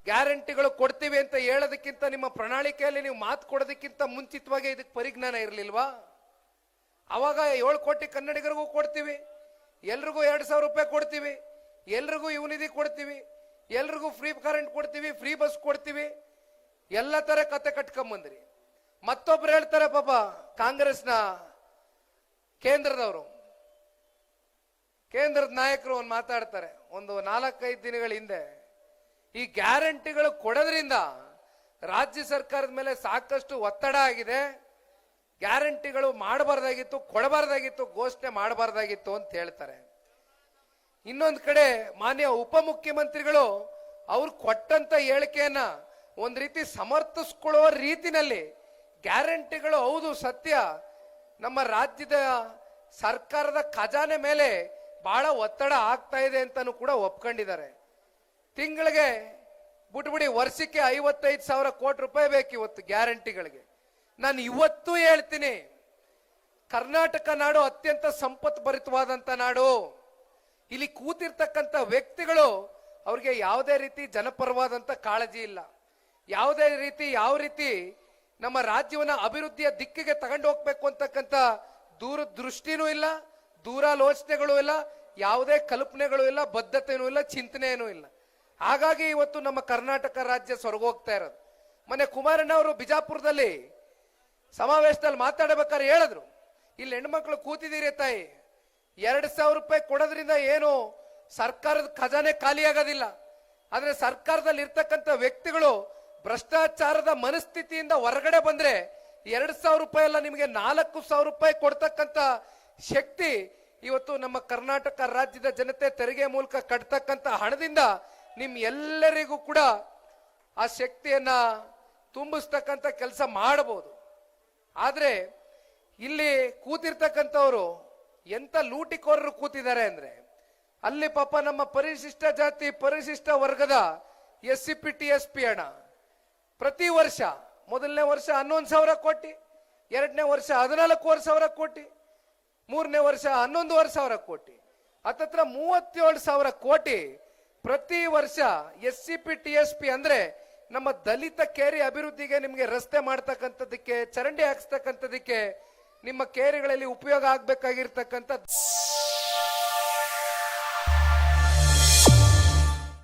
ಗ್ಯಾರಂಟಿಗಳು ಕೊಡ್ತೀವಿ ಅಂತ ಹೇಳೋದಕ್ಕಿಂತ ನಿಮ್ಮ ಪ್ರಣಾಳಿಕೆಯಲ್ಲಿ ನೀವು ಮಾತು ಕೊಡೋದಕ್ಕಿಂತ ಮುಂಚಿತವಾಗಿ ಇದಕ್ಕೆ ಪರಿಜ್ಞಾನ ಇರಲಿಲ್ವಾ? ಅವಾಗ 7 ಕೋಟಿ ಕನ್ನಡಿಗರಿಗೂ ಕೊಡ್ತೀವಿ, ಎಲ್ರಿಗೂ 2,000 ರೂಪಾಯಿ ಕೊಡ್ತೀವಿ, ಎಲ್ರಿಗೂ ಯುವನಿಧಿ ಕೊಡ್ತೀವಿ, ಎಲ್ರಿಗೂ ಫ್ರೀ ಕರೆಂಟ್ ಕೊಡ್ತೀವಿ, ಫ್ರೀ ಬಸ್ ಕೊಡ್ತೀವಿ, ಎಲ್ಲ ತರ ಕತೆ ಕಟ್ಕೊಂಬಂದ್ರಿ. ಮತ್ತೊಬ್ರು ಹೇಳ್ತಾರೆ ಪಾಪ ಕಾಂಗ್ರೆಸ್ನ ಕೇಂದ್ರದ ನಾಯಕರು ಒಂದು ಮಾತಾಡ್ತಾರೆ, ಒಂದು 4-5 ದಿನಗಳ ಹಿಂದೆ, ಈ ಗ್ಯಾರಂಟಿಗಳು ಕೊಡೋದ್ರಿಂದ ರಾಜ್ಯ ಸರ್ಕಾರದ ಮೇಲೆ ಸಾಕಷ್ಟು ಒತ್ತಡ ಆಗಿದೆ, ಗ್ಯಾರಂಟಿಗಳು ಮಾಡಬಾರ್ದಾಗಿತ್ತು, ಕೊಡಬಾರ್ದಾಗಿತ್ತು, ಘೋಷಣೆ ಮಾಡಬಾರ್ದಾಗಿತ್ತು ಅಂತ ಹೇಳ್ತಾರೆ. ಇನ್ನೊಂದು ಕಡೆ ಮಾನ್ಯ ಉಪಮುಖ್ಯಮಂತ್ರಿಗಳು ಅವ್ರು ಕೊಟ್ಟಂತ ಹೇಳಿಕೆಯನ್ನ ಒಂದ್ ರೀತಿ ಸಮರ್ಥಿಸ್ಕೊಳ್ಳುವ ರೀತಿನಲ್ಲಿ ಗ್ಯಾರಂಟಿಗಳು ಹೌದು ಸತ್ಯ, ನಮ್ಮ ರಾಜ್ಯದ ಸರ್ಕಾರದ ಖಜಾನೆ ಮೇಲೆ ಬಹಳ ಒತ್ತಡ ಆಗ್ತಾ ಇದೆ ಅಂತಾನು ಕೂಡ ಒಪ್ಕೊಂಡಿದ್ದಾರೆ. ತಿಂಗಳಿಗೆ ಬಿಟ್ಬಿಡಿ, ವರ್ಷಕ್ಕೆ 55,000 ಕೋಟಿ ರೂಪಾಯಿ ಬೇಕು ಇವತ್ತು ಗ್ಯಾರಂಟಿಗಳಿಗೆ. ನಾನು ಇವತ್ತು ಹೇಳ್ತೀನಿ, ಕರ್ನಾಟಕ ನಾಡು ಅತ್ಯಂತ ಸಂಪತ್ತು ಭರಿತವಾದಂತ ನಾಡು. ಇಲ್ಲಿ ಕೂತಿರ್ತಕ್ಕಂಥ ವ್ಯಕ್ತಿಗಳು ಅವ್ರಿಗೆ ಯಾವುದೇ ರೀತಿ ಜನಪರವಾದಂತ ಕಾಳಜಿ ಇಲ್ಲ, ಯಾವುದೇ ರೀತಿ ಯಾವ ರೀತಿ ನಮ್ಮ ರಾಜ್ಯವನ್ನ ಅಭಿವೃದ್ಧಿಯ ದಿಕ್ಕಿಗೆ ತಗೊಂಡು ಹೋಗ್ಬೇಕು ಅಂತಕ್ಕಂಥ ದೂರದೃಷ್ಟಿನೂ ಇಲ್ಲ, ದೂರಾಲೋಚನೆಗಳು ಇಲ್ಲ, ಯಾವುದೇ ಕಲ್ಪನೆಗಳು ಇಲ್ಲ, ಬದ್ಧತೆನೂ ಇಲ್ಲ, ಚಿಂತನೆಯೂ ಇಲ್ಲ. ಹಾಗಾಗಿ ಇವತ್ತು ನಮ್ಮ ಕರ್ನಾಟಕ ರಾಜ್ಯ ಸ್ವರ್ಗೋಗ್ತಾ ಇರೋದು. ಮೊನ್ನೆ ಕುಮಾರಣ್ಣ ಅವರು ಬಿಜಾಪುರದಲ್ಲಿ ಸಮಾವೇಶದಲ್ಲಿ ಮಾತಾಡಬೇಕಾದ್ರೆ ಹೇಳಿದ್ರು, ಇಲ್ಲಿ ಹೆಣ್ಮಕ್ಳು ಕೂತಿದ್ದೀರಿ ತಾಯಿ, 2,000 ರೂಪಾಯಿ ಕೊಡೋದ್ರಿಂದ ಏನು ಸರ್ಕಾರದ ಖಜಾನೆ ಖಾಲಿ ಆಗೋದಿಲ್ಲ. ಆದ್ರೆ ಸರ್ಕಾರದಲ್ಲಿ ಇರ್ತಕ್ಕಂಥ ವ್ಯಕ್ತಿಗಳು ಭ್ರಷ್ಟಾಚಾರದ ಮನಸ್ಥಿತಿಯಿಂದ ಹೊರಗಡೆ ಬಂದ್ರೆ 2,000 ರೂಪಾಯಿ ಅಲ್ಲ, ನಿಮಗೆ 4,000 ರೂಪಾಯಿ ಕೊಡ್ತಕ್ಕಂಥ ಶಕ್ತಿ ಇವತ್ತು ನಮ್ಮ ಕರ್ನಾಟಕ ರಾಜ್ಯದ ಜನತೆ ತೆರಿಗೆ ಮೂಲಕ ಕಟ್ತಕ್ಕಂಥ ಹಣದಿಂದ ನಿಮ್ ಎಲ್ಲರಿಗೂ ಕೂಡ ಆ ಶಕ್ತಿಯನ್ನ ತುಂಬಿಸ್ತಕ್ಕಂಥ ಕೆಲಸ ಮಾಡಬಹುದು. ಆದ್ರೆ ಇಲ್ಲಿ ಕೂತಿರ್ತಕ್ಕಂಥವ್ರು ಎಂತ ಲೂಟಿಕೋರರು ಕೂತಿದ್ದಾರೆ ಅಂದ್ರೆ, ಅಲ್ಲಿ ಪಾಪ ನಮ್ಮ ಪರಿಶಿಷ್ಟ ಜಾತಿ ಪರಿಶಿಷ್ಟ ವರ್ಗದ SCPTSP ಹಣ ಪ್ರತಿ ವರ್ಷ, ಮೊದಲನೇ ವರ್ಷ 11,000 ಕೋಟಿ, ಎರಡನೇ ವರ್ಷ 14,000 ಕೋಟಿ, ಮೂರನೇ ವರ್ಷ 11,000 ಕೋಟಿ, ಹತ್ತತ್ರ 37,000 ಕೋಟಿ ಪ್ರತಿ ವರ್ಷ SCPTSP ಅಂದ್ರೆ ನಮ್ಮ ದಲಿತ ಕೇರಿ ಅಭಿವೃದ್ಧಿಗೆ, ನಿಮಗೆ ರಸ್ತೆ ಮಾಡ್ತಕ್ಕಂಥದಕ್ಕೆ, ಚರಂಡಿ ಹಾಕ್ಸ್ತಕ್ಕಂಥದಕ್ಕೆ, ನಿಮ್ಮ ಕೇರಿಗಳಲ್ಲಿ ಉಪಯೋಗ ಆಗ್ಬೇಕಾಗಿರ್ತಕ್ಕಂಥ